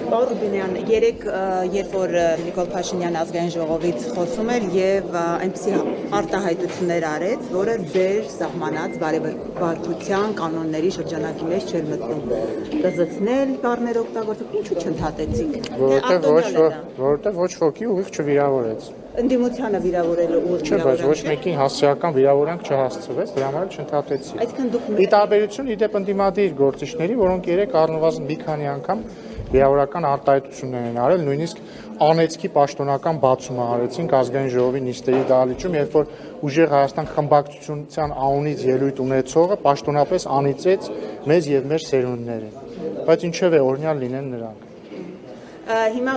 Պարոն Ռուբինյան, երեք երբ որ Նիկոլ Փաշինյանը ազգային ժողովից խոսում էր եւ այնպիսի արտահայտություններ արեց, որը ձեր սահմանած բարեվարկության կանոնների շրջանակի մեջ չէր մտնում։ Կզցնել բառներ օգտագործել, ինչու չընդհատեցիք։ Որովհետեւ ոչ ոքի ուղիղ չվիրավորեց։ Ընդդիմությանը վիրավորելու ուղիղ Չէ, բայց ոչ մեկին հասարակական վիրավորանք չհասցվեց, դրա համար չընդհատեցի։ Այսինքն դուք Ի տարբերություն իդեպ ընդդիմադիր գործիչների, որոնք երեք առնվազն մի քանի անգամ վիրավորական արտահայտություններ են արել, նույնիսկ անեծքի պաշտոնական բացում արեցին ազգային ժողովի նիստերի դահլիճում, երբ որ ուժեղ Հայաստան խմբակցության անունից ելույթ ունեցողը պաշտոնապես անիծեց մեզ եւ մեր սերունդներին։ Բայց ինչեւ է օրինալ լինեն նրանք։ Հիմա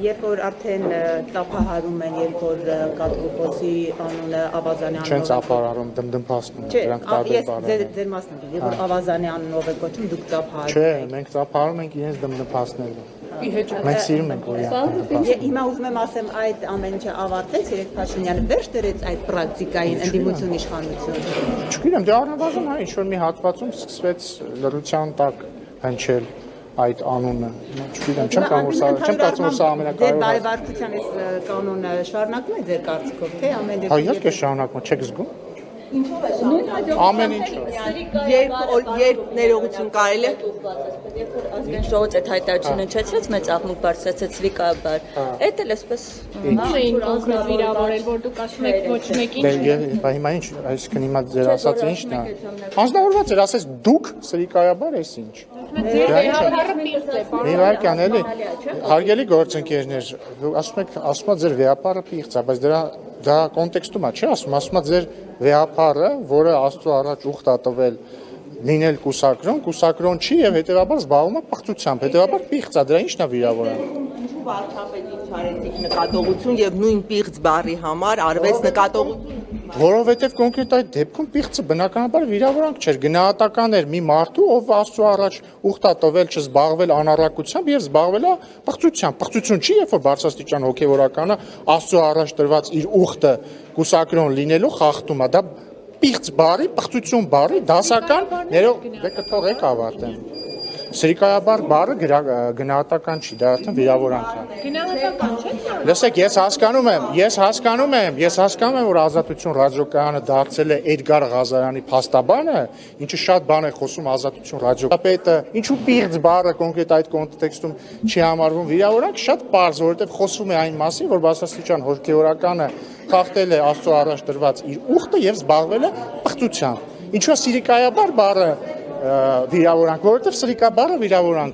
երբ որ արդեն ծափահարում են, երբ որ կատկոպոսի անունը Ավազանի Չեն ծափահարում, դմդմփաստում, դրանք տարբեր բառեր են։ Ձեր մասն է, երբ որ Ավազանի անունով է կոչում, դուք ծափահարում Չէ, մենք ծափահարում ենք իրենց դմդմփաստները։ Մենք սիրում ենք օրինակ։ Հիմա ուզում եմ ասեմ, այդ ամեն ինչը ավարտեց, երեք Փաշինյանը վերջ դրեց այդ պրակտիկային ընդդիմություն իշխանություն։ Չգիտեմ, դե առնվազն հա ինչ-որ մի հատվածում սկսվեց լռության տակ հնչել այդ անունը։ Չգիտեմ, չեմ կարծում, որ սա ամենակարևորը։ Ձեր բարեվարկության այս կանոնը շարունակվում է ձեր կարծիքով, թե ամեն դեպքում։ Հա, իհարկե շարունակվում, չեք զգում։ Ինչով է շարունակվում։ Ամեն ինչով։ Երբ ներողություն կարելի է։ Երբ որ ազգային ժողովը այդ հայտարարությունը չեցրեց, մեծ աղմուկ բարձրացեց վիկաբար։ Էդ էլ էսպես Չէին կոնկրետ վիրավորել, որ դուք ասում եք ոչ մեկին։ Դե հիմա ինչ, այսինքն հիմա ձեր ասածը ի՞նչն է։ Անձնավորված էր, ասես դուք սրիկայաբար էս ինչ։ Ձեր վեհապարը պիղծ է, պարոն։ Իհարկե, էլի հարգելի գործընկերներ, ասում եք ձեր վեհապարը պիղծ է, բայց դա կոնտեքստում է, չէ՞ ասում ձեր վեհապարը, որը Աստծո առաջ ուխտ է տվել լինել կուսակրոն չի եւ հետեւաբար զբաղվում է պղծությամբ, հետեւաբար պիղծ է, դրա ի՞նչն է վիրավորան։ Ինչու վարչապետին չարեցիք նկատողություն եւ նույն պիղծ բառի համար արվեց նկատողություն։ Որովհետեւ կոնկրետ այդ դեպքում պիղծը բնականաբար վիրավորանք չէր, գնահատական էր մի մարդու, ով Աստծո առաջ ուխտ է տվել չզբաղվել անառակությամբ եւ զբաղվել է պղծությամբ։ Պղծություն չի, երբ որ բարձրաստիճան հոգեվորականը Աստծո առաջ տրված իր ուխտը կուսակրոն լինելու խախտում է, դա պիղծ բարի, պղծություն բարի, դասական ներող դե կթողեք ավարտեմ։ Սրիկայաբար բառը գնահատական չի, դա արդեն վիրավորանք է։ Գնահատական չէ՞։ Լսեք, ես հասկանում եմ, որ Ազատություն ռադիոկայանը դարձել է Էդգար Ղազարյանի փաստաբանը, ինչը շատ բան է խոսում Ազատություն ռադիոկայանը։ Ինչու պիղծ բառը կոնկրետ այդ կոնտեքստում չի համարվում վիրավորանք, շատ պարզ, որովհետև խոսում է այն մասին, որ բարձրաստիճան հոգեվորականը խախտել է Աստծո առաջ տրված իր ուխտը եւ զբաղվել է պղծությամբ։ Ինչու է սրիկայաբար բառը վիրավորանք, որովհետև սրիկա բառը վիրավորանք